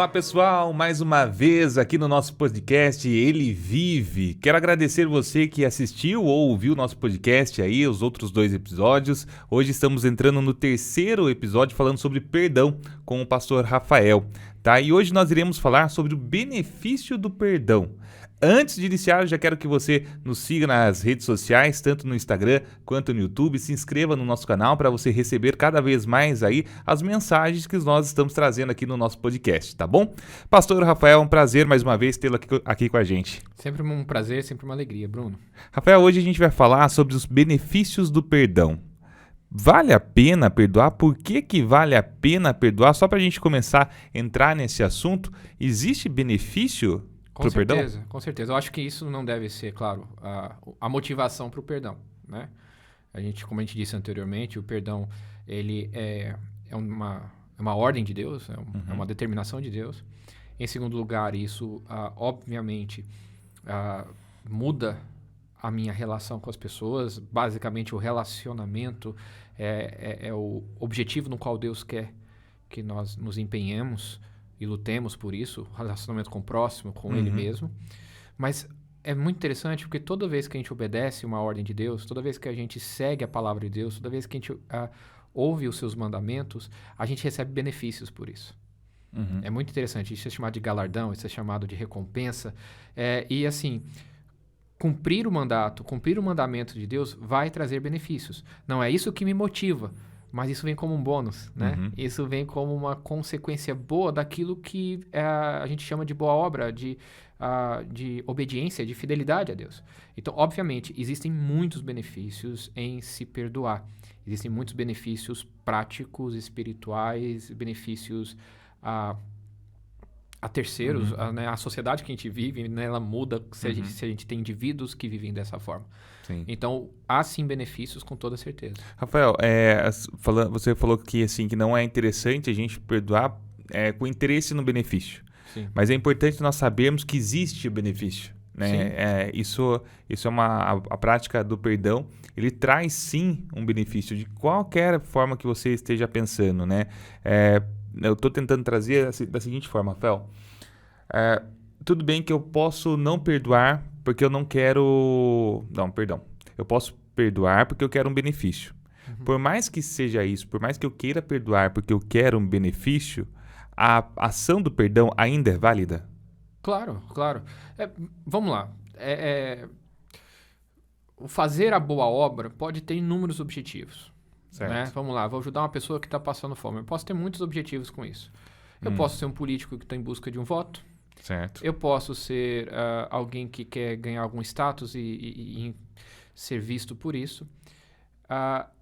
Olá pessoal, mais uma vez aqui no nosso podcast Ele Vive. Quero agradecer você que assistiu ou ouviu o nosso podcast aí, os outros 2 episódios. Hoje estamos entrando no 3º episódio falando sobre perdão com o pastor Rafael, tá? E hoje nós iremos falar sobre o benefício do perdão. Antes de iniciar, eu já quero que você nos siga nas redes sociais, tanto no Instagram quanto no YouTube. Se inscreva no nosso canal para você receber cada vez mais aí as mensagens que nós estamos trazendo aqui no nosso podcast, tá bom? Pastor Rafael, é um prazer mais uma vez tê-lo aqui com a gente. Sempre um prazer, sempre uma alegria, Bruno. Rafael, hoje a gente vai falar sobre os benefícios do perdão. Vale a pena perdoar? Por que vale a pena perdoar? Só para a gente começar a entrar nesse assunto, existe benefício? Com certeza, com certeza. Eu acho que isso não deve ser, claro, a motivação para o perdão, né? Como a gente disse anteriormente, o perdão ele é uma ordem de Deus, é uma determinação de Deus. Em segundo lugar, isso obviamente muda a minha relação com as pessoas. Basicamente, o relacionamento é o objetivo no qual Deus quer que nós nos empenhemos e lutemos por isso, relacionamento com o próximo, com Ele mesmo. Mas é muito interessante porque toda vez que a gente obedece uma ordem de Deus, toda vez que a gente segue a palavra de Deus, toda vez que a gente ouve os seus mandamentos, a gente recebe benefícios por isso. É muito interessante. Isso é chamado de galardão, isso é chamado de recompensa. E assim, cumprir o mandamento de Deus vai trazer benefícios. Não é isso que me motiva, mas isso vem como um bônus, né? Isso vem como uma consequência boa daquilo que a gente chama de boa obra, de obediência, de fidelidade a Deus. Então, obviamente, existem muitos benefícios em se perdoar. Existem muitos benefícios práticos, espirituais, benefícios a terceiros. Né? A sociedade que a gente vive, né, ela muda se a gente tem indivíduos que vivem dessa forma. Sim. Então, há sim benefícios com toda certeza. Rafael, você falou que, assim, que não é interessante a gente perdoar com interesse no benefício. Sim. Mas é importante nós sabermos que existe o benefício. Né? Isso é a prática do perdão. Ele traz sim um benefício de qualquer forma que você esteja pensando. Né? Eu estou tentando trazer da seguinte forma, Rafael. Tudo bem que eu posso não perdoar porque eu não quero... Não, perdão. Eu posso perdoar porque eu quero um benefício. Por mais que seja isso, por mais que eu queira perdoar porque eu quero um benefício, a ação do perdão ainda é válida? Claro, claro. Vamos lá. Fazer a boa obra pode ter inúmeros objetivos. Né? Vamos lá, vou ajudar uma pessoa que está passando fome. Eu posso ter muitos objetivos com isso. Eu posso ser um político que está em busca de um voto. Certo. Eu posso ser alguém que quer ganhar algum status e ser visto por isso.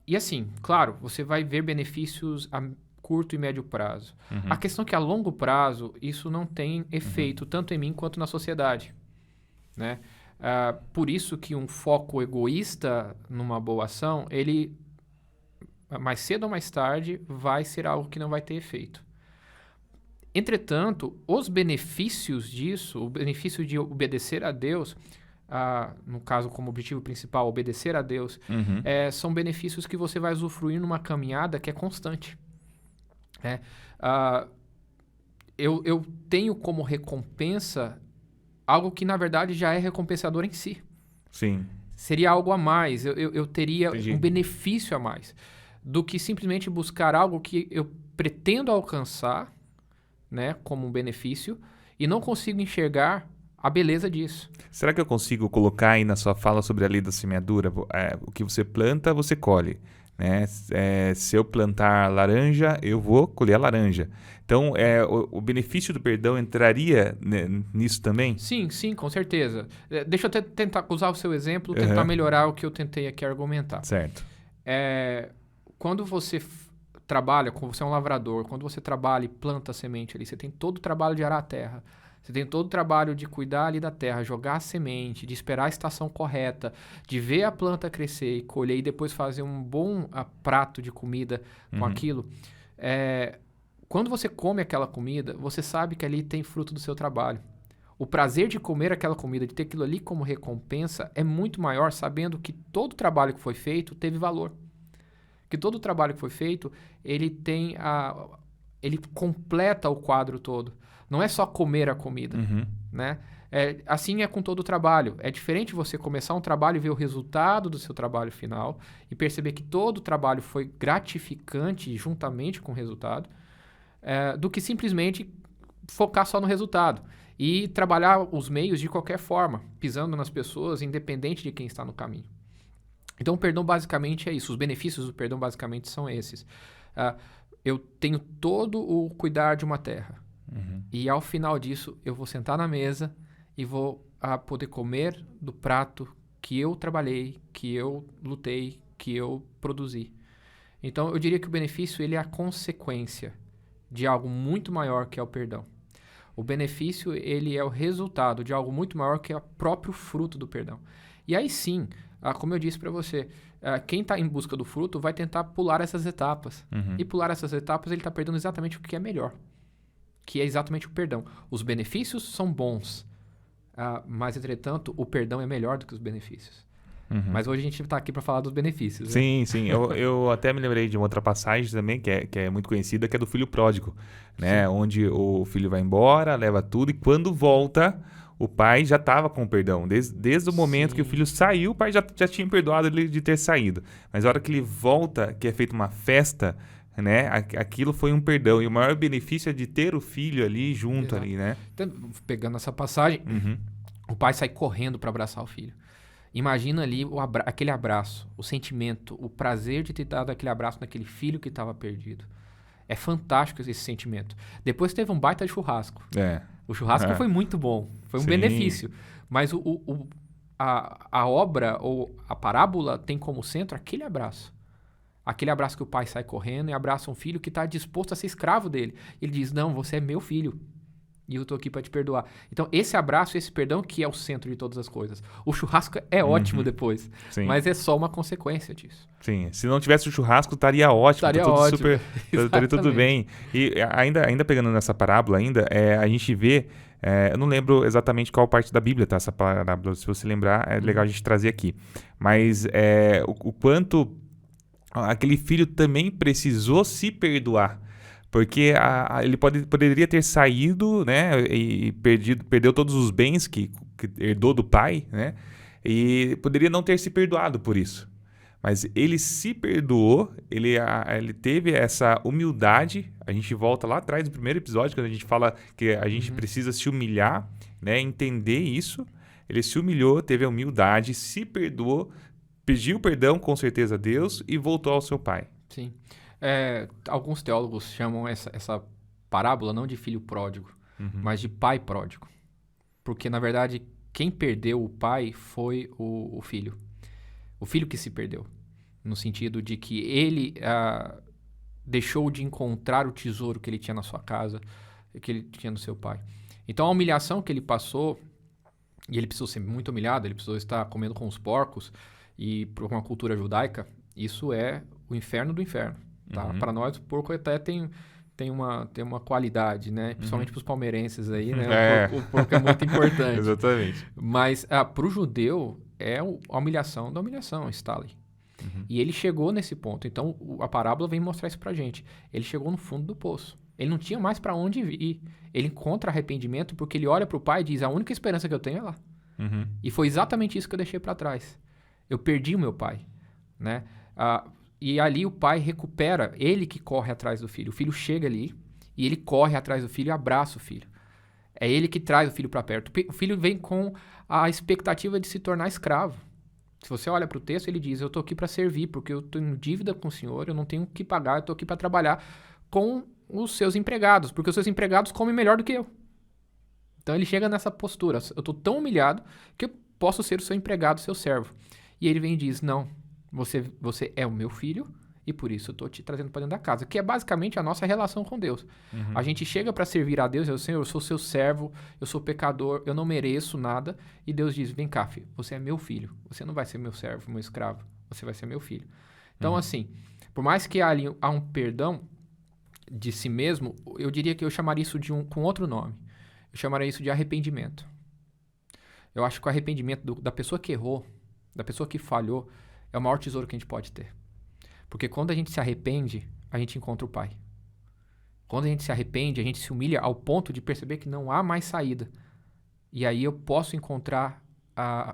E assim, claro, você vai ver benefícios a curto e médio prazo. A questão é que a longo prazo isso não tem efeito tanto em mim quanto na sociedade. Né? Por isso que um foco egoísta numa boa ação, ele mais cedo ou mais tarde vai ser algo que não vai ter efeito. Entretanto, os benefícios disso, o benefício de obedecer a Deus, no caso como objetivo principal, obedecer a Deus, são benefícios que você vai usufruir numa caminhada que é constante. Eu tenho como recompensa algo que, na verdade, já é recompensador em si. Sim. Seria algo a mais, eu teria um benefício a mais do que simplesmente buscar algo que eu pretendo alcançar, né, como um benefício, e não consigo enxergar a beleza disso. Será que eu consigo colocar aí na sua fala sobre a lei da semeadura? O que você planta, você colhe. Né? Se eu plantar laranja, eu vou colher a laranja. Então, o benefício do perdão entraria nisso também? Sim, sim, com certeza. Deixa eu tentar usar o seu exemplo, tentar melhorar o que eu tentei aqui argumentar. Certo. Quando você trabalha, quando você é um lavrador, quando você trabalha e planta a semente ali, você tem todo o trabalho de arar a terra. Você tem todo o trabalho de cuidar ali da terra, jogar a semente, de esperar a estação correta, de ver a planta crescer e colher e depois fazer um bom prato de comida com aquilo. Quando você come aquela comida, você sabe que ali tem fruto do seu trabalho. O prazer de comer aquela comida, de ter aquilo ali como recompensa, é muito maior sabendo que todo o trabalho que foi feito teve valor. Que todo o trabalho que foi feito, ele completa o quadro todo. Não é só comer a comida, né? Assim é com todo o trabalho. É diferente você começar um trabalho e ver o resultado do seu trabalho final e perceber que todo o trabalho foi gratificante juntamente com o resultado, do que simplesmente focar só no resultado e trabalhar os meios de qualquer forma, pisando nas pessoas, independente de quem está no caminho. Então, o perdão basicamente é isso. Os benefícios do perdão basicamente são esses. Eu tenho todo o cuidar de uma terra. E ao final disso, eu vou sentar na mesa e vou poder comer do prato que eu trabalhei, que eu lutei, que eu produzi. Então, eu diria que o benefício ele é a consequência de algo muito maior que é o perdão. O benefício ele é o resultado de algo muito maior que é o próprio fruto do perdão. E aí sim, como eu disse para você, quem está em busca do fruto vai tentar pular essas etapas. E pular essas etapas ele está perdendo exatamente o que é melhor, que é exatamente o perdão. Os benefícios são bons, mas, entretanto, o perdão é melhor do que os benefícios. Mas hoje a gente está aqui para falar dos benefícios. Sim, né? Sim. Eu até me lembrei de uma outra passagem também, que é muito conhecida, que é do filho pródigo, né? Onde o filho vai embora, leva tudo, e quando volta, o pai já estava com o perdão. Desde o momento que o filho saiu, o pai já tinha perdoado ele de ter saído. Mas a hora que ele volta, que é feita uma festa, né? Aquilo foi um perdão. E o maior benefício é de ter o filho ali junto. Ali, né? Então, pegando essa passagem, o pai sai correndo para abraçar o filho. Imagina ali aquele abraço, o sentimento, o prazer de ter dado aquele abraço naquele filho que estava perdido. É fantástico esse sentimento. Depois teve um baita de churrasco. O churrasco foi muito bom, foi um benefício. Mas a obra ou a parábola tem como centro aquele abraço. Aquele abraço que o pai sai correndo e abraça um filho que está disposto a ser escravo dele. Ele diz, não, você é meu filho. E eu estou aqui para te perdoar. Então, esse abraço, esse perdão que é o centro de todas as coisas. O churrasco é ótimo depois, mas é só uma consequência disso. Sim, se não tivesse o churrasco, estaria ótimo. Estaria tudo bem. E ainda pegando nessa parábola, a gente vê... eu não lembro exatamente qual parte da Bíblia tá essa parábola. Se você lembrar, é legal a gente trazer aqui. Mas o quanto aquele filho também precisou se perdoar. Porque ele poderia ter saído, né, e perdeu todos os bens que herdou do pai, né, e poderia não ter se perdoado por isso. Mas ele se perdoou, ele teve essa humildade. A gente volta lá atrás do primeiro episódio, quando a gente fala que a gente precisa se humilhar, né, entender isso. Ele se humilhou, teve a humildade, se perdoou, pediu perdão com certeza a Deus e voltou ao seu pai. Sim. Alguns teólogos chamam essa parábola não de filho pródigo, mas de pai pródigo. Porque, na verdade, quem perdeu o pai foi o filho. O filho que se perdeu. No sentido de que ele deixou de encontrar o tesouro que ele tinha na sua casa, que ele tinha no seu pai. Então, a humilhação que ele passou, e ele precisou ser muito humilhado, ele precisou estar comendo com os porcos, e por uma cultura judaica, isso é o inferno do inferno. Tá? Para nós, o porco até tem uma qualidade, né? Principalmente para os palmeirenses aí, né? O porco é muito importante. Exatamente. Mas para o judeu, é a humilhação da humilhação, Stalin. E ele chegou nesse ponto. Então, a parábola vem mostrar isso pra gente. Ele chegou no fundo do poço. Ele não tinha mais para onde ir. Ele encontra arrependimento porque ele olha para o pai e diz, a única esperança que eu tenho é lá. E foi exatamente isso que eu deixei para trás. Eu perdi o meu pai, né? E ali o pai recupera, ele que corre atrás do filho. O filho chega ali e ele corre atrás do filho e abraça o filho. É ele que traz o filho para perto. O filho vem com a expectativa de se tornar escravo. Se você olha para o texto, ele diz, eu estou aqui para servir, porque eu estou em dívida com o senhor, eu não tenho o que pagar, eu estou aqui para trabalhar com os seus empregados, porque os seus empregados comem melhor do que eu. Então ele chega nessa postura, eu estou tão humilhado que eu posso ser o seu empregado, o seu servo. E ele vem e diz, não, você é o meu filho e por isso eu estou te trazendo para dentro da casa, que é basicamente a nossa relação com Deus. A gente chega para servir a Deus, eu Senhor, eu sou seu servo, eu sou pecador, eu não mereço nada, e Deus diz, vem cá, filho, você é meu filho, você não vai ser meu servo, meu escravo, você vai ser meu filho. Então, assim, por mais que há um perdão de si mesmo, eu diria que eu chamaria isso com outro nome. Eu chamaria isso de arrependimento. Eu acho que o arrependimento da pessoa que errou, da pessoa que falhou, é o maior tesouro que a gente pode ter. Porque quando a gente se arrepende, a gente encontra o Pai. Quando a gente se arrepende, a gente se humilha ao ponto de perceber que não há mais saída. E aí eu posso encontrar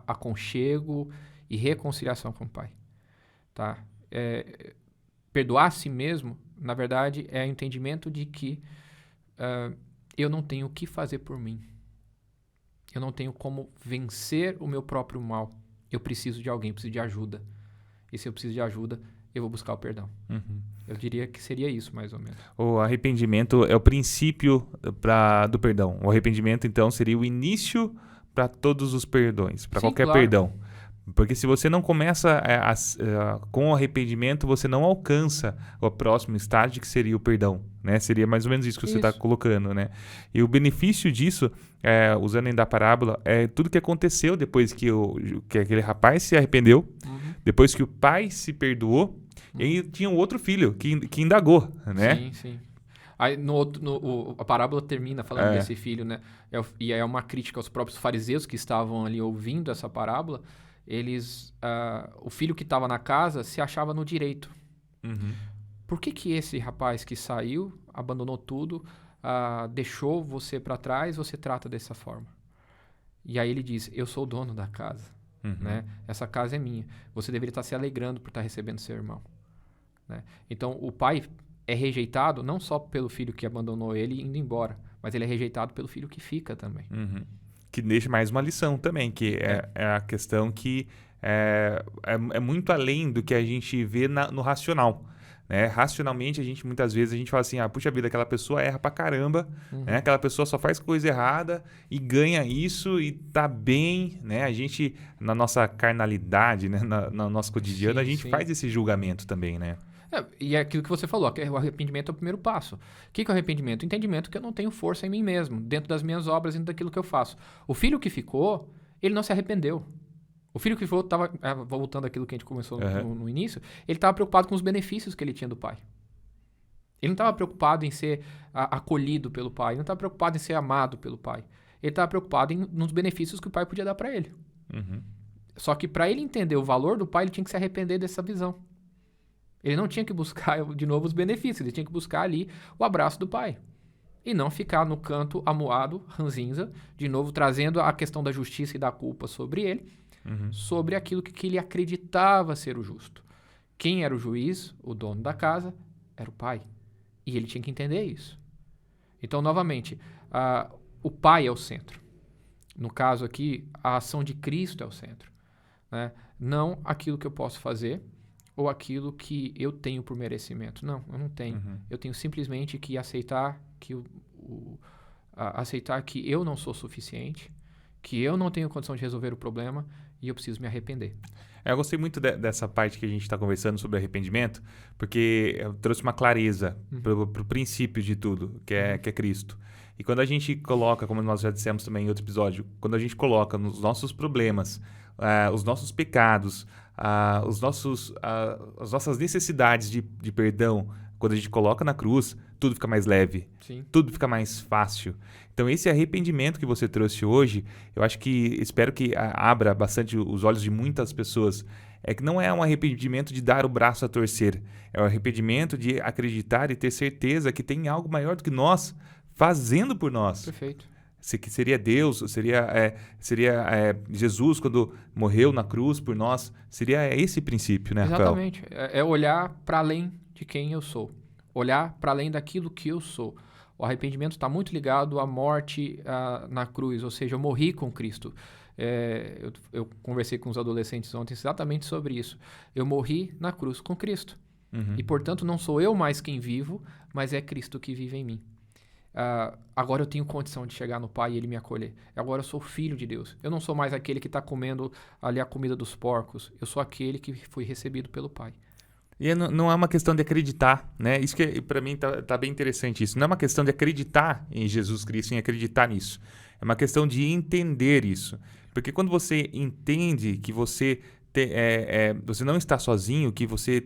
aconchego e reconciliação com o Pai. Tá? Perdoar a si mesmo, na verdade, é o entendimento de que eu não tenho o que fazer por mim. Eu não tenho como vencer o meu próprio mal. Eu preciso de alguém, preciso de ajuda. E se eu preciso de ajuda, eu vou buscar o perdão. Uhum. Eu diria que seria isso, mais ou menos. O arrependimento é o princípio do perdão. O arrependimento, então, seria o início para todos os perdões, para qualquer claro. perdão. Porque se você não começa com o arrependimento, você não alcança o próximo estágio, que seria o perdão, né? Seria mais ou menos isso que você está colocando, né? E o benefício disso, usando ainda a parábola, é tudo que aconteceu depois que aquele rapaz se arrependeu, depois que o pai se perdoou, e tinha um outro filho que indagou, né? Sim, sim. Aí a parábola termina falando desse filho, né? E é uma crítica aos próprios fariseus que estavam ali ouvindo essa parábola. O filho que estava na casa se achava no direito. Uhum. Por que esse rapaz que saiu, abandonou tudo, deixou você para trás, você trata dessa forma? E aí ele diz, eu sou o dono da casa, né? Essa casa é minha. Você deveria estar se alegrando por estar recebendo seu irmão, né? Então o pai é rejeitado não só pelo filho que abandonou ele indo embora, mas ele é rejeitado pelo filho que fica também. Que deixa mais uma lição também, que é a questão que é muito além do que a gente vê no racional, né? Racionalmente, muitas vezes a gente fala assim, puxa vida, aquela pessoa erra pra caramba, né? Aquela pessoa só faz coisa errada e ganha isso e tá bem, né? A gente, na nossa carnalidade, né? No nosso cotidiano, a gente faz esse julgamento também, né? E é aquilo que você falou, que o arrependimento é o primeiro passo. O que é o arrependimento? O entendimento que eu não tenho força em mim mesmo, dentro das minhas obras, dentro daquilo que eu faço. O filho que ficou, ele não se arrependeu. O filho que ficou estava, voltando àquilo que a gente começou no início, ele estava preocupado com os benefícios que ele tinha do pai. Ele não estava preocupado em ser acolhido pelo pai, ele não estava preocupado em ser amado pelo pai. Ele estava preocupado nos benefícios que o pai podia dar para ele. Só que para ele entender o valor do pai, ele tinha que se arrepender dessa visão. Ele não tinha que buscar, de novo, os benefícios. Ele tinha que buscar ali o abraço do pai. E não ficar no canto amuado, ranzinza, de novo trazendo a questão da justiça e da culpa sobre ele, sobre aquilo que ele acreditava ser o justo. Quem era o juiz, o dono da casa, era o pai. E ele tinha que entender isso. Então, novamente, o pai é o centro. No caso aqui, a ação de Cristo é o centro, né? Não aquilo que eu posso fazer, ou aquilo que eu tenho por merecimento. Não, eu não tenho. Eu tenho simplesmente que aceitar que aceitar que eu não sou suficiente, que eu não tenho condição de resolver o problema e eu preciso me arrepender. Eu gostei muito dessa parte que a gente está conversando sobre arrependimento, porque trouxe uma clareza para o princípio de tudo, que é Cristo. E quando a gente coloca, como nós já dissemos também em outro episódio, quando a gente coloca nos nossos problemas, os nossos pecados, as nossas necessidades de perdão, quando a gente coloca na cruz, tudo fica mais leve, tudo fica mais fácil. Então esse arrependimento que você trouxe hoje, espero que abra bastante os olhos de muitas pessoas, é que não é um arrependimento de dar o braço a torcer, é um arrependimento de acreditar e ter certeza que tem algo maior do que nós fazendo por nós. Perfeito. Que seria Deus, seria Jesus quando morreu na cruz por nós, seria esse princípio, né, Rafael? Exatamente, é olhar para além de quem eu sou, olhar para além daquilo que eu sou. O arrependimento está muito ligado à morte na cruz, ou seja, eu morri com Cristo. Eu conversei com os adolescentes ontem exatamente sobre isso. Eu morri na cruz com Cristo. E, portanto, não sou eu mais quem vivo, mas é Cristo que vive em mim. Agora eu tenho condição de chegar no Pai e Ele me acolher. Agora eu sou filho de Deus. Eu não sou mais aquele que está comendo ali a comida dos porcos. Eu sou aquele que foi recebido pelo Pai. E não é uma questão de acreditar, né? Isso que para mim tá bem interessante isso. Não é uma questão de acreditar em Jesus Cristo, em acreditar nisso. É uma questão de entender isso. Porque quando você entende que você não está sozinho, que você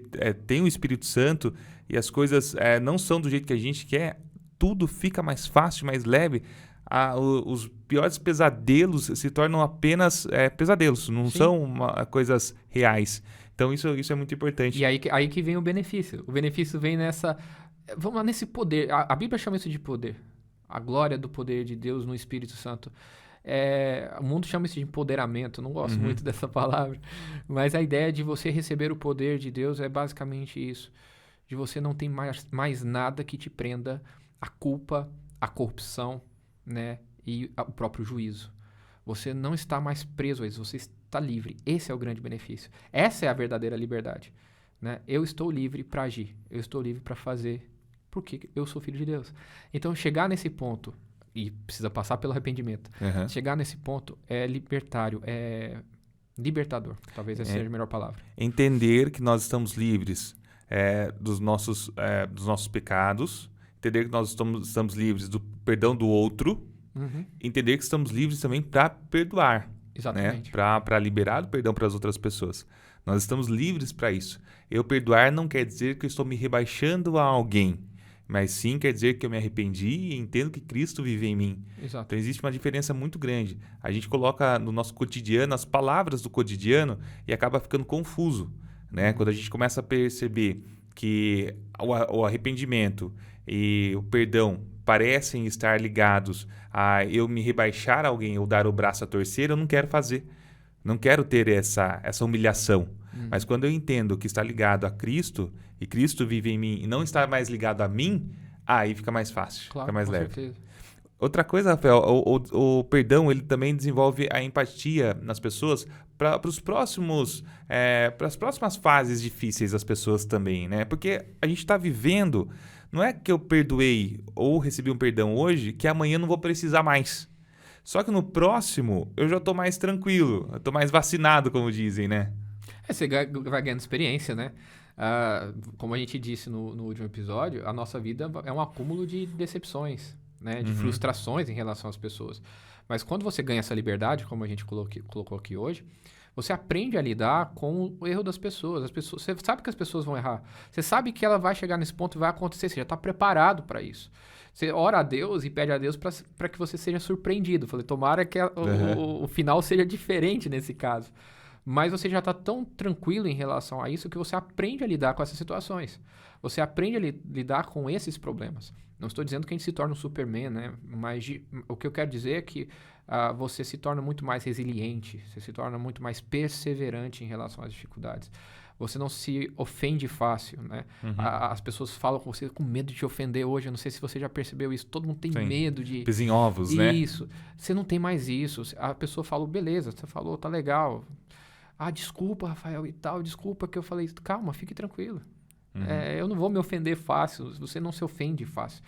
tem o Espírito Santo e as coisas não são do jeito que a gente quer, tudo fica mais fácil, mais leve. Os piores pesadelos se tornam apenas pesadelos, não são coisas reais. Então isso é muito importante. E aí que vem o benefício. O benefício vem nessa Vamos lá nesse poder. A Bíblia chama isso de poder. A glória do poder de Deus no Espírito Santo. O mundo chama isso de empoderamento. Não gosto muito dessa palavra. Mas a ideia de você receber o poder de Deus é basicamente isso. De você não ter mais nada que te prenda a culpa, a corrupção, né? E o próprio juízo. Você não está mais preso a isso. Você está livre. Esse é o grande benefício. Essa é a verdadeira liberdade. Né? Eu estou livre para agir. Eu estou livre para fazer. Porque eu sou filho de Deus. Então, chegar nesse ponto, e precisa passar pelo arrependimento, chegar nesse ponto é libertário, é libertador. Talvez essa seja a melhor palavra. Entender que nós estamos livres dos nossos pecados, entender que nós estamos livres do perdão do outro, entender que estamos livres também para perdoar. Exatamente. Né? Para liberar o perdão para as outras pessoas. Nós estamos livres para isso. Eu perdoar não quer dizer que eu estou me rebaixando a alguém, mas sim quer dizer que eu me arrependi e entendo que Cristo vive em mim. Exato. Então existe uma diferença muito grande. A gente coloca no nosso cotidiano as palavras do cotidiano e acaba ficando confuso. Né? Quando a gente começa a perceber que o arrependimento e o perdão parecem estar ligados a eu me rebaixar a alguém ou dar o braço a torcer, eu não quero fazer. Não quero ter essa humilhação. Mas quando eu entendo que está ligado a Cristo, e Cristo vive em mim, e não está mais ligado a mim, aí fica mais fácil, fica mais leve. Certeza. Outra coisa, Rafael, o perdão ele também desenvolve a empatia nas pessoas para as próximas fases difíceis das pessoas também, né? Porque a gente está vivendo, não é que eu perdoei ou recebi um perdão hoje, que amanhã eu não vou precisar mais. Só que no próximo eu já estou mais tranquilo, eu estou mais vacinado, como dizem, né? Você vai ganhando experiência, né? Como a gente disse no último episódio, a nossa vida é um acúmulo de decepções, né? De frustrações em relação às pessoas. Mas quando você ganha essa liberdade, como a gente colocou aqui hoje, você aprende a lidar com o erro das pessoas. Você sabe que as pessoas vão errar. Você sabe que ela vai chegar nesse ponto e vai acontecer. Você já está preparado para isso. Você ora a Deus e pede a Deus para que você seja surpreendido. Falei, tomara que o final seja diferente nesse caso. Mas você já está tão tranquilo em relação a isso que você aprende a lidar com essas situações. Você aprende a lidar com esses problemas. Não estou dizendo que a gente se torna um Superman, né? Mas o que eu quero dizer é que você se torna muito mais resiliente, você se torna muito mais perseverante em relação às dificuldades. Você não se ofende fácil, né? As pessoas falam com você com medo de te ofender hoje. Eu não sei se você já percebeu isso. Todo mundo tem medo de... Pisa em ovos, né? Isso. Você não tem mais isso. A pessoa fala, beleza, você falou, tá legal. Desculpa, Rafael, e tal. Desculpa que eu falei isso. Calma, fique tranquilo. Eu não vou me ofender fácil. Você não se ofende fácil.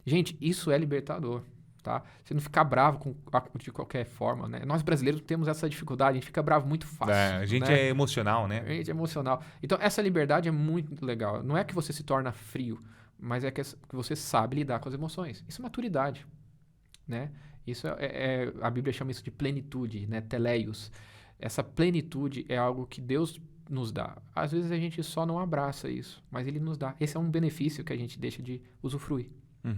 Gente, isso é libertador. Tá? Você não ficar bravo de qualquer forma, né? Nós brasileiros temos essa dificuldade, a gente fica bravo muito fácil. A gente é emocional, né? A gente é emocional. Então, essa liberdade é muito legal. Não é que você se torna frio, mas é que você sabe lidar com as emoções. Isso é maturidade, né? Isso a Bíblia chama isso de plenitude, né? Teleios. Essa plenitude é algo que Deus nos dá. Às vezes a gente só não abraça isso, mas Ele nos dá. Esse é um benefício que a gente deixa de usufruir.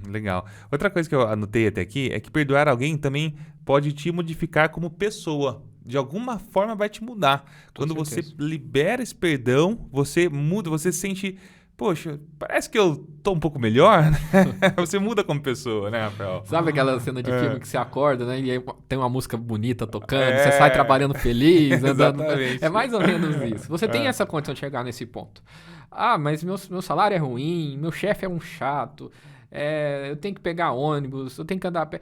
Legal. Outra coisa que eu anotei até aqui é que perdoar alguém também pode te modificar como pessoa. De alguma forma vai te mudar. Quando você libera esse perdão, você muda, você sente... Poxa, parece que eu tô um pouco melhor, né? Você muda como pessoa, né, Rafael? Sabe aquela cena de filme que você acorda, né? E aí tem uma música bonita tocando, você sai trabalhando feliz, andando... É mais ou menos isso. Você tem essa condição de chegar nesse ponto. Mas meu salário é ruim, meu chefe é um chato, eu tenho que pegar ônibus, eu tenho que andar a pé.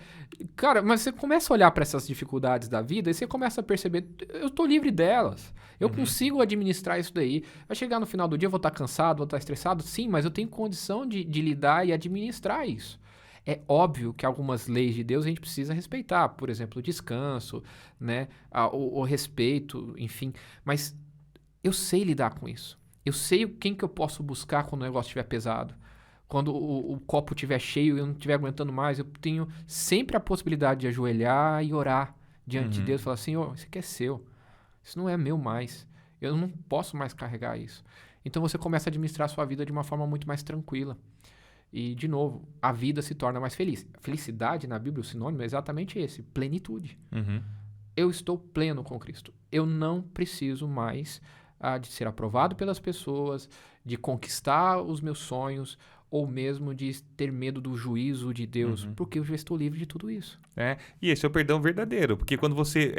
Cara, mas você começa a olhar para essas dificuldades da vida e você começa a perceber, eu tô livre delas. Eu consigo administrar isso daí. Vai chegar no final do dia, eu vou estar cansado, vou estar estressado? Sim, mas eu tenho condição de lidar e administrar isso. É óbvio que algumas leis de Deus a gente precisa respeitar. Por exemplo, o descanso, né? O respeito, enfim. Mas eu sei lidar com isso. Eu sei quem que eu posso buscar quando o negócio estiver pesado. Quando o copo estiver cheio e eu não estiver aguentando mais, eu tenho sempre a possibilidade de ajoelhar e orar diante de Deus. Falar, Senhor, isso aqui é seu. Isso não é meu mais. Eu não posso mais carregar isso. Então você começa a administrar a sua vida de uma forma muito mais tranquila. E, de novo, a vida se torna mais feliz. Felicidade, na Bíblia, o sinônimo é exatamente esse, plenitude. Eu estou pleno com Cristo. Eu não preciso mais de ser aprovado pelas pessoas, de conquistar os meus sonhos, ou mesmo de ter medo do juízo de Deus, porque eu já estou livre de tudo isso. E esse é o perdão verdadeiro, porque quando você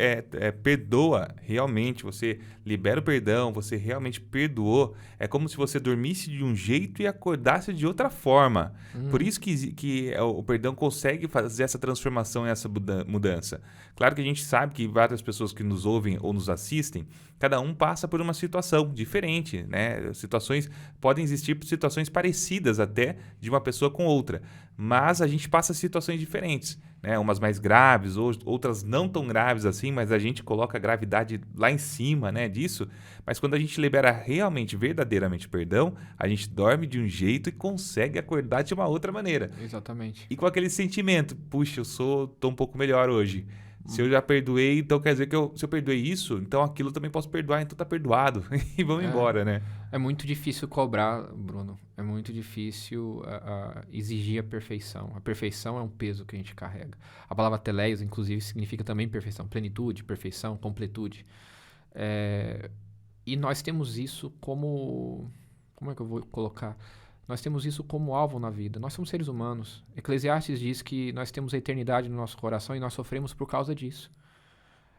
perdoa realmente, você libera o perdão, você realmente perdoou, é como se você dormisse de um jeito e acordasse de outra forma. Por isso que o perdão consegue fazer essa transformação e essa mudança. Claro que a gente sabe que várias pessoas que nos ouvem ou nos assistem, cada um passa por uma situação diferente, né? Podem existir situações parecidas até de uma pessoa com outra, mas a gente passa situações diferentes, né? Umas mais graves, outras não tão graves assim, mas a gente coloca a gravidade lá em cima, né, disso. Mas quando a gente libera realmente, verdadeiramente o perdão, a gente dorme de um jeito e consegue acordar de uma outra maneira. Exatamente. E com aquele sentimento, puxa, tô um pouco melhor hoje. Se eu já perdoei, então quer dizer que se eu perdoei isso, então aquilo eu também posso perdoar, então tá perdoado. E vamos embora, né? É muito difícil cobrar, Bruno. É muito difícil exigir a perfeição. A perfeição é um peso que a gente carrega. A palavra teleios, inclusive, significa também perfeição. Plenitude, perfeição, completude. E nós temos isso como... Como é que eu vou colocar? Nós temos isso como alvo na vida. Nós somos seres humanos. Eclesiastes diz que nós temos a eternidade no nosso coração e nós sofremos por causa disso.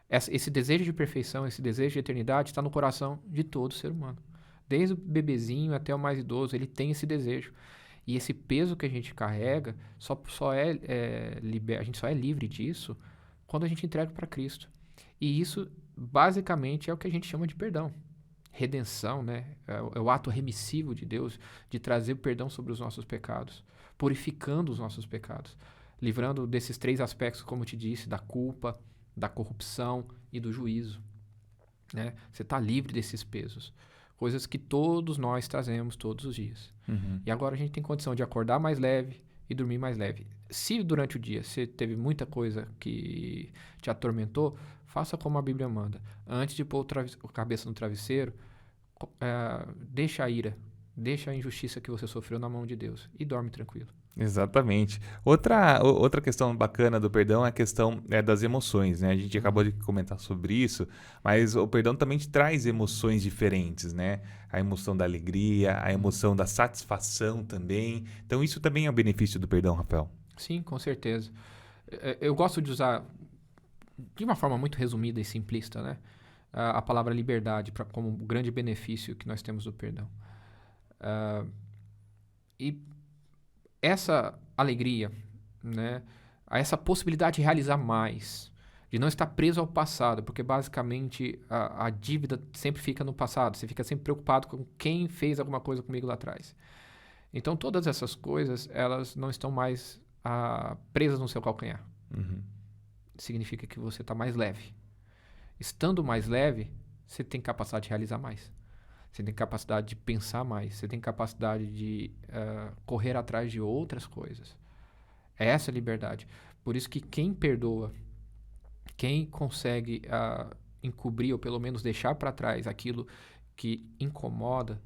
Esse desejo de perfeição, esse desejo de eternidade está no coração de todo ser humano. Desde o bebezinho até o mais idoso, ele tem esse desejo. E esse peso que a gente carrega, a gente só é livre disso quando a gente entrega para Cristo. E isso, basicamente, é o que a gente chama de perdão. Redenção, né? É o ato remissivo de Deus de trazer o perdão sobre os nossos pecados, purificando os nossos pecados, livrando desses 3 aspectos, como eu te disse, da culpa, da corrupção e do juízo, né? Você está livre desses pesos, coisas que todos nós trazemos todos os dias. E agora a gente tem condição de acordar mais leve e dormir mais leve. Se durante o dia você teve muita coisa que te atormentou, faça como a Bíblia manda. Antes de pôr a cabeça no travesseiro, deixa a ira, deixa a injustiça que você sofreu na mão de Deus e dorme tranquilo. Exatamente. Outra questão bacana do perdão é a questão das emoções, né? A gente acabou de comentar sobre isso, mas o perdão também te traz emoções diferentes, né? A emoção da alegria, a emoção da satisfação também. Então isso também é um benefício do perdão, Rafael. Sim, com certeza. Eu gosto de usar, de uma forma muito resumida e simplista, né? A palavra liberdade como um grande benefício que nós temos do perdão. E essa alegria, né? Essa possibilidade de realizar mais, de não estar preso ao passado, porque basicamente a dívida sempre fica no passado, você fica sempre preocupado com quem fez alguma coisa comigo lá atrás. Então todas essas coisas, elas não estão mais presas no seu calcanhar. Significa que você está mais leve. Estando mais leve, você tem capacidade de realizar mais. Você tem capacidade de pensar mais. Você tem capacidade de correr atrás de outras coisas. É essa a liberdade. Por isso que quem perdoa, quem consegue encobrir ou pelo menos deixar para trás aquilo que incomoda,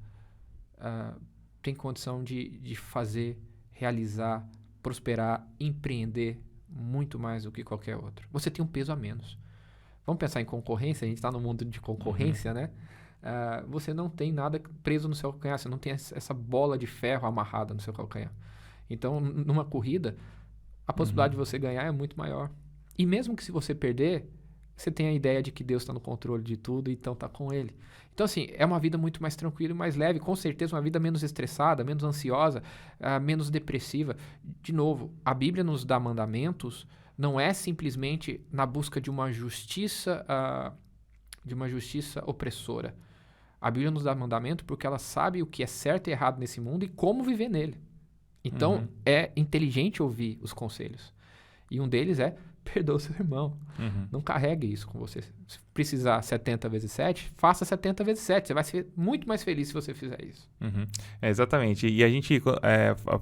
tem condição de fazer, realizar, prosperar, empreender muito mais do que qualquer outro. Você tem um peso a menos. Vamos pensar em concorrência, a gente está no mundo de concorrência, né? Você não tem nada preso no seu calcanhar, você não tem essa bola de ferro amarrada no seu calcanhar. Então, numa corrida, a possibilidade de você ganhar é muito maior. E mesmo que se você perder, você tem a ideia de que Deus está no controle de tudo, então está com Ele. Então, assim, é uma vida muito mais tranquila e mais leve, com certeza uma vida menos estressada, menos ansiosa, menos depressiva. De novo, a Bíblia nos dá mandamentos, não é simplesmente na busca de uma justiça opressora. A Bíblia nos dá mandamento porque ela sabe o que é certo e errado nesse mundo e como viver nele. Então, é inteligente ouvir os conselhos. E um deles é, perdoa o seu irmão. Não carregue isso com você. Se precisar 70 vezes 7, faça 70 vezes 7. Você vai ser muito mais feliz se você fizer isso. Exatamente. E a gente,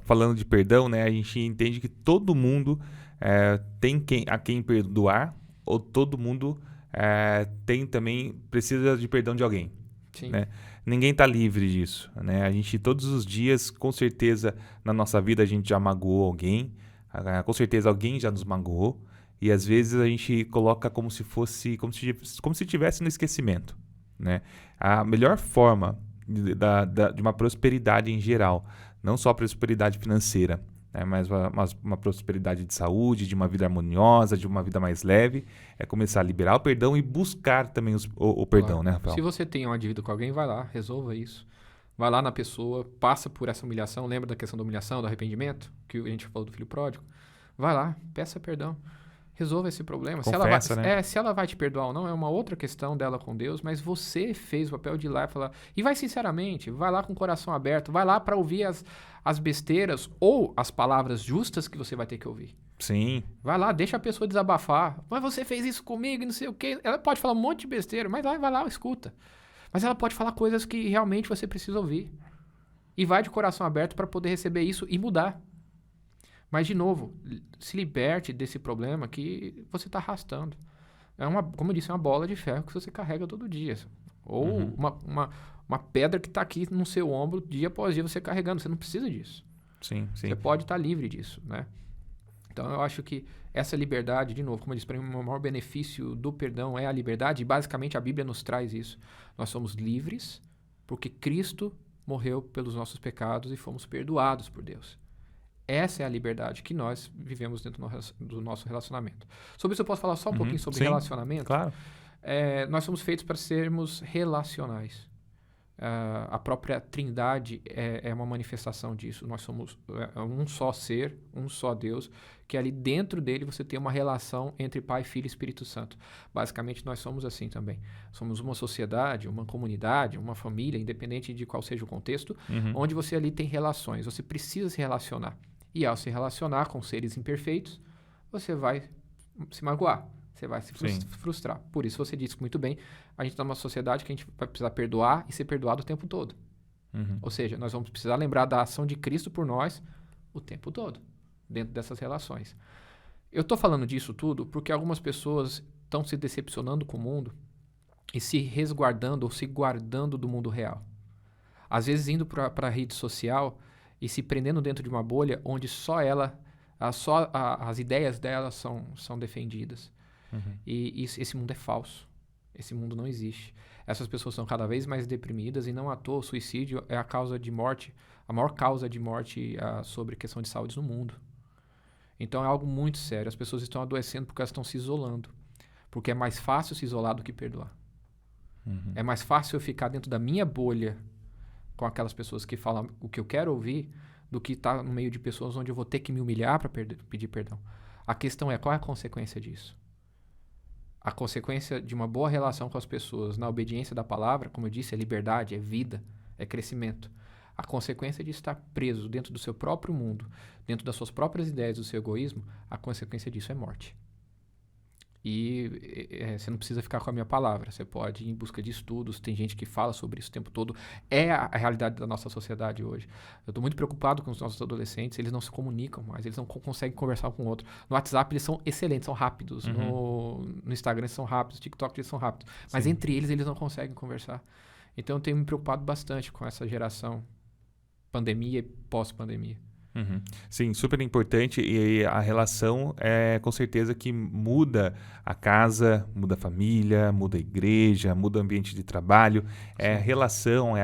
falando de perdão, né, a gente entende que todo mundo tem a quem perdoar, ou todo mundo precisa de perdão de alguém. Sim. Né? Ninguém está livre disso, né? A gente, todos os dias, com certeza, na nossa vida, a gente já magoou alguém, com certeza alguém já nos magoou, e às vezes a gente coloca como se estivesse no esquecimento, né? A melhor forma de uma prosperidade em geral Não só prosperidade financeira, né? Mas uma prosperidade de saúde, de uma vida harmoniosa, de uma vida mais leve. É começar a liberar o perdão e buscar também o perdão, Claro. né, Rafael? Se você tem uma dívida com alguém, vai lá, resolva isso. Vai lá na pessoa, passa por essa humilhação. Lembra da questão da humilhação, do arrependimento? Que a gente falou do filho pródigo? Vai lá, peça perdão. Resolva esse problema. Confessa, né? Se ela vai te perdoar ou não, é uma outra questão dela com Deus, mas você fez o papel de ir lá e falar. E vai sinceramente, vai lá com o coração aberto, vai lá para ouvir as besteiras ou as palavras justas que você vai ter que ouvir. Sim. Vai lá, deixa a pessoa desabafar. Mas você fez isso comigo e não sei o quê. Ela pode falar um monte de besteira, mas vai lá, escuta. Mas ela pode falar coisas que realmente você precisa ouvir. E vai de coração aberto para poder receber isso e mudar. Mas, de novo, se liberte desse problema que você está arrastando. Como eu disse, é uma bola de ferro que você carrega todo dia. Ou uma pedra que está aqui no seu ombro dia após dia você carregando. Você não precisa disso. Sim. Você pode estar livre disso, né? Então, eu acho que essa liberdade, de novo, como eu disse, para mim, o maior benefício do perdão é a liberdade. E, basicamente, a Bíblia nos traz isso. Nós somos livres porque Cristo morreu pelos nossos pecados e fomos perdoados por Deus. Essa é a liberdade que nós vivemos dentro do nosso relacionamento. Sobre isso eu posso falar só um pouquinho sobre relacionamento? Claro. Nós somos feitos para sermos relacionais. A própria Trindade é uma manifestação disso. Nós somos um só ser, um só Deus, que ali dentro dele você tem uma relação entre Pai, Filho e Espírito Santo. Basicamente nós somos assim também. Somos uma sociedade, uma comunidade, uma família, independente de qual seja o contexto, onde você ali tem relações. Você precisa se relacionar. E ao se relacionar com seres imperfeitos, você vai se magoar. Você vai se frustrar. Por isso você disse muito bem, a gente está numa sociedade que a gente vai precisar perdoar e ser perdoado o tempo todo. Ou seja, nós vamos precisar lembrar da ação de Cristo por nós o tempo todo, dentro dessas relações. Eu estou falando disso tudo porque algumas pessoas estão se decepcionando com o mundo e se resguardando ou se guardando do mundo real. Às vezes indo para a rede social e se prendendo dentro de uma bolha onde só as ideias dela são defendidas. E esse mundo é falso. Esse mundo não existe. Essas pessoas são cada vez mais deprimidas e não à toa o suicídio é a maior causa de morte sobre questão de saúde no mundo. Então é algo muito sério. As pessoas estão adoecendo porque elas estão se isolando. Porque é mais fácil se isolar do que perdoar. É mais fácil eu ficar dentro da minha bolha com aquelas pessoas que falam o que eu quero ouvir do que estar no meio de pessoas onde eu vou ter que me humilhar para pedir perdão. A questão é, qual é a consequência disso? A consequência de uma boa relação com as pessoas na obediência da palavra, como eu disse, é liberdade, é vida, é crescimento. A consequência de estar preso dentro do seu próprio mundo, dentro das suas próprias ideias, do seu egoísmo, a consequência disso é morte. E você não precisa ficar com a minha palavra, você pode ir em busca de estudos, tem gente que fala sobre isso o tempo todo, é a realidade da nossa sociedade hoje. Eu estou muito preocupado com os nossos adolescentes, eles não se comunicam mais, eles não conseguem conversar com o outro. No WhatsApp eles são excelentes, são rápidos, no Instagram eles são rápidos, no TikTok eles são rápidos, mas entre eles não conseguem conversar. Então eu tenho me preocupado bastante com essa geração pandemia e pós-pandemia. Sim, super importante, e a relação é com certeza que muda a casa, muda a família, muda a igreja, muda o ambiente de trabalho. É a relação, é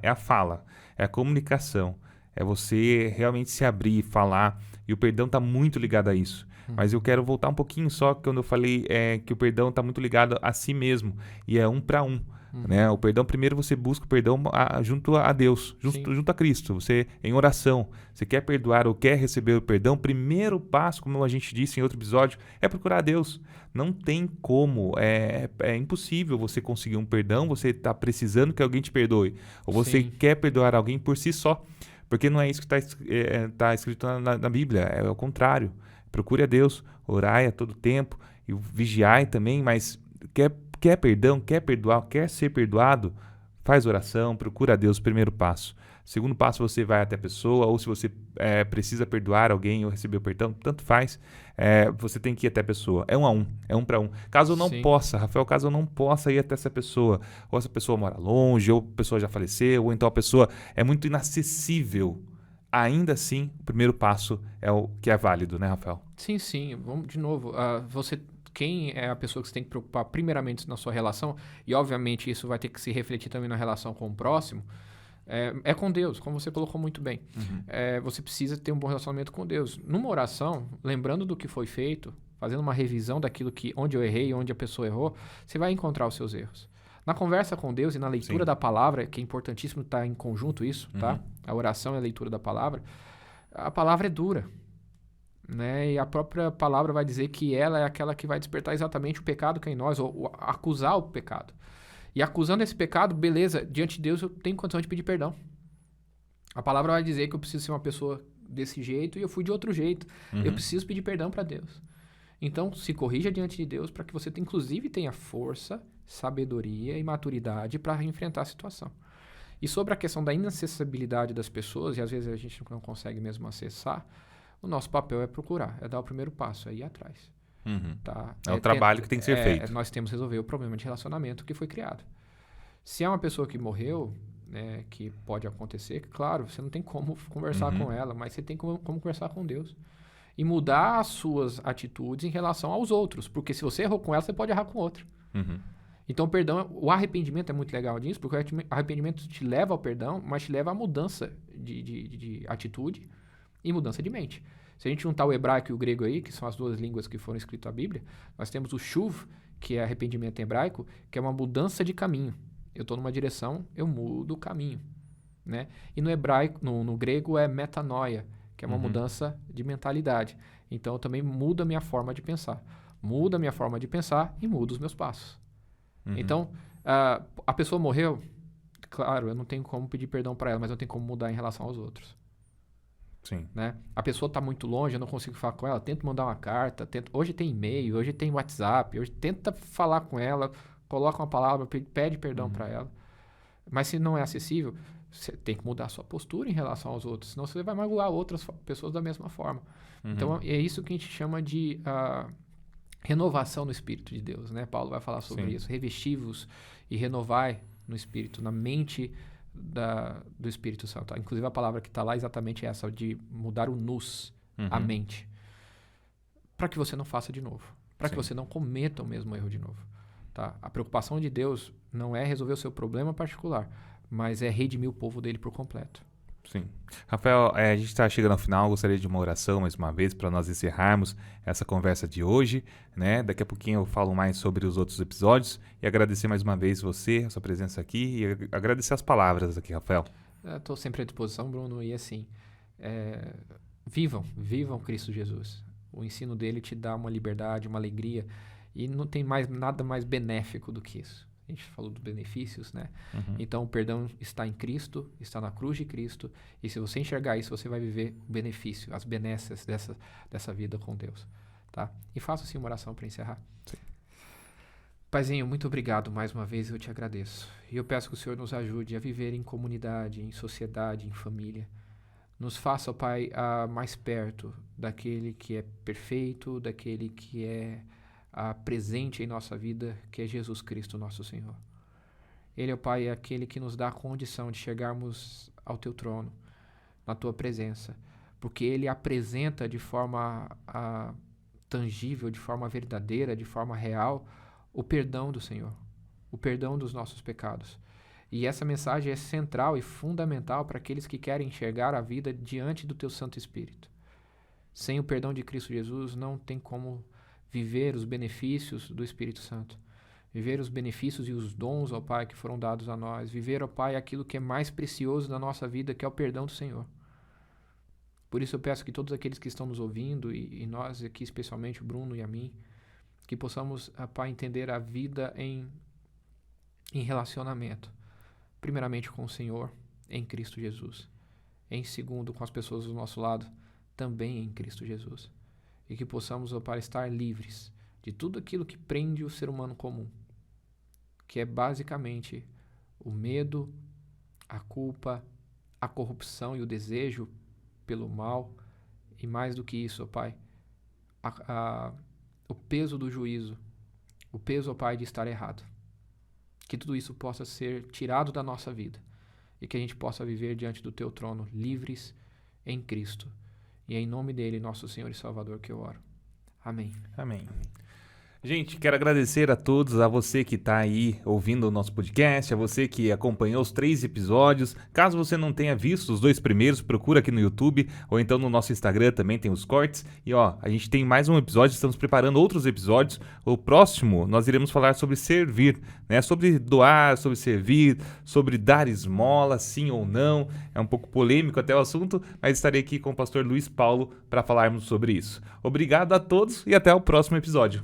a fala, é a comunicação, é você realmente se abrir, falar, e o perdão está muito ligado a isso. Mas eu quero voltar um pouquinho só quando eu falei que o perdão está muito ligado a si mesmo, e é um para um. Né? O perdão, primeiro você busca o perdão junto a Deus, junto a Cristo, você em oração, você quer perdoar ou quer receber o perdão, primeiro passo, como a gente disse em outro episódio, é procurar a Deus. Não tem como, é impossível você conseguir um perdão, você está precisando que alguém te perdoe, ou você quer perdoar alguém por si só, porque não é isso que está escrito na Bíblia, é o contrário. Procure a Deus, orai a todo tempo, e vigiai também, mas quer perdão, quer perdoar, quer ser perdoado, faz oração, procura a Deus, primeiro passo. Segundo passo, você vai até a pessoa, ou se você precisa perdoar alguém ou receber o perdão, tanto faz, você tem que ir até a pessoa. É um para um. Caso eu não possa, Rafael, caso eu não possa ir até essa pessoa, ou essa pessoa mora longe, ou a pessoa já faleceu, ou então a pessoa é muito inacessível, ainda assim, o primeiro passo é o que é válido, né, Rafael? Sim. Vamos de novo. Quem é a pessoa que você tem que preocupar primeiramente na sua relação, e obviamente isso vai ter que se refletir também na relação com o próximo, É com Deus, como você colocou muito bem. Você precisa ter um bom relacionamento com Deus. Numa oração, lembrando do que foi feito, fazendo uma revisão daquilo onde eu errei, onde a pessoa errou, você vai encontrar os seus erros. Na conversa com Deus e na leitura da palavra, que é importantíssimo estar em conjunto isso, tá? A oração e a leitura da palavra. A palavra é dura, né? E a própria palavra vai dizer que ela é aquela que vai despertar exatamente o pecado que é em nós, ou acusar o pecado. E acusando esse pecado, beleza, diante de Deus eu tenho condição de pedir perdão. A palavra vai dizer que eu preciso ser uma pessoa desse jeito e eu fui de outro jeito. Eu preciso pedir perdão para Deus. Então, se corrija diante de Deus para que você, inclusive, tenha força, sabedoria e maturidade para enfrentar a situação. E sobre a questão da inacessibilidade das pessoas, e às vezes a gente não consegue mesmo acessar, o nosso papel é procurar, é dar o primeiro passo, é ir atrás. Tá? É um trabalho que tem que ser feito. Nós temos que resolver o problema de relacionamento que foi criado. Se é uma pessoa que morreu, né, que pode acontecer, claro, você não tem como conversar com ela, mas você tem como conversar com Deus. E mudar as suas atitudes em relação aos outros. Porque se você errou com ela, você pode errar com outro. Então, o arrependimento é muito legal disso, porque o arrependimento te leva ao perdão, mas te leva à mudança de atitude e mudança de mente. Se a gente juntar o hebraico e o grego aí, que são as duas línguas que foram escritas na Bíblia, nós temos o shuv, que é arrependimento em hebraico, que é uma mudança de caminho. Eu estou numa direção, eu mudo o caminho. Né? E no hebraico, no grego é metanoia, que é uma mudança de mentalidade. Então, eu também mudo a minha forma de pensar. Mudo a minha forma de pensar e mudo os meus passos. Então, a pessoa morreu, claro, eu não tenho como pedir perdão para ela, mas eu tenho como mudar em relação aos outros. Sim. Né? A pessoa está muito longe, eu não consigo falar com ela, tento mandar uma carta, hoje tem e-mail, hoje tem WhatsApp, hoje tenta falar com ela, coloca uma palavra, pede perdão para ela. Mas se não é acessível, você tem que mudar a sua postura em relação aos outros, senão você vai magoar outras pessoas da mesma forma. Então, é isso que a gente chama de renovação no Espírito de Deus, né? Paulo vai falar sobre isso. Revestivos e renovai no Espírito, na mente do Espírito Santo. Inclusive, a palavra que está lá é exatamente essa, de mudar o nous, a mente. Para que você não faça de novo. Para que você não cometa o mesmo erro de novo. Tá? A preocupação de Deus não é resolver o seu problema particular, mas é redimir o povo dele por completo. Sim. Rafael, a gente está chegando ao final, gostaria de uma oração mais uma vez para nós encerrarmos essa conversa de hoje, né? Daqui a pouquinho eu falo mais sobre os outros episódios e agradecer mais uma vez você, a sua presença aqui e agradecer as palavras aqui, Rafael. Estou sempre à disposição, Bruno, e assim, vivam Cristo Jesus. O ensino dele te dá uma liberdade, uma alegria e não tem nada mais benéfico do que isso. A gente falou dos benefícios, né? Então, o perdão está em Cristo, está na cruz de Cristo. E se você enxergar isso, você vai viver o benefício, as benesses dessa vida com Deus. Tá? E faça assim uma oração para encerrar. Sim. Paizinho, muito obrigado mais uma vez, eu te agradeço. E eu peço que o Senhor nos ajude a viver em comunidade, em sociedade, em família. Nos faça, ó Pai, mais perto daquele que é perfeito, daquele que é presente em nossa vida, que é Jesus Cristo, nosso Senhor. Ele, ó Pai, é aquele que nos dá a condição de chegarmos ao Teu trono, na Tua presença, porque Ele apresenta de forma tangível, de forma verdadeira, de forma real, o perdão do Senhor, o perdão dos nossos pecados. E essa mensagem é central e fundamental para aqueles que querem enxergar a vida diante do Teu Santo Espírito. Sem o perdão de Cristo Jesus, não tem como viver os benefícios do Espírito Santo. Viver os benefícios e os dons, ó Pai, que foram dados a nós. Viver, ó Pai, aquilo que é mais precioso na nossa vida, que é o perdão do Senhor. Por isso eu peço que todos aqueles que estão nos ouvindo, e nós aqui, especialmente o Bruno e a mim, que possamos, ó Pai, entender a vida em relacionamento. Primeiramente com o Senhor, em Cristo Jesus. Em segundo, com as pessoas do nosso lado, também em Cristo Jesus. E que possamos, ó Pai, estar livres de tudo aquilo que prende o ser humano comum, que é basicamente o medo, a culpa, a corrupção e o desejo pelo mal, e mais do que isso, ó Pai, o peso do juízo, o peso, ó Pai, de estar errado. Que tudo isso possa ser tirado da nossa vida e que a gente possa viver diante do Teu trono, livres em Cristo. E é em nome dele, nosso Senhor e Salvador, que eu oro. Amém. Amém. Gente, quero agradecer a todos, a você que está aí ouvindo o nosso podcast, a você que acompanhou os 3 episódios. Caso você não tenha visto os 2 primeiros, procura aqui no YouTube ou então no nosso Instagram também tem os cortes. E a gente tem mais um episódio, estamos preparando outros episódios. O próximo nós iremos falar sobre servir, né? Sobre doar, sobre servir, sobre dar esmola, sim ou não. É um pouco polêmico até o assunto, mas estarei aqui com o pastor Luiz Paulo para falarmos sobre isso. Obrigado a todos e até o próximo episódio.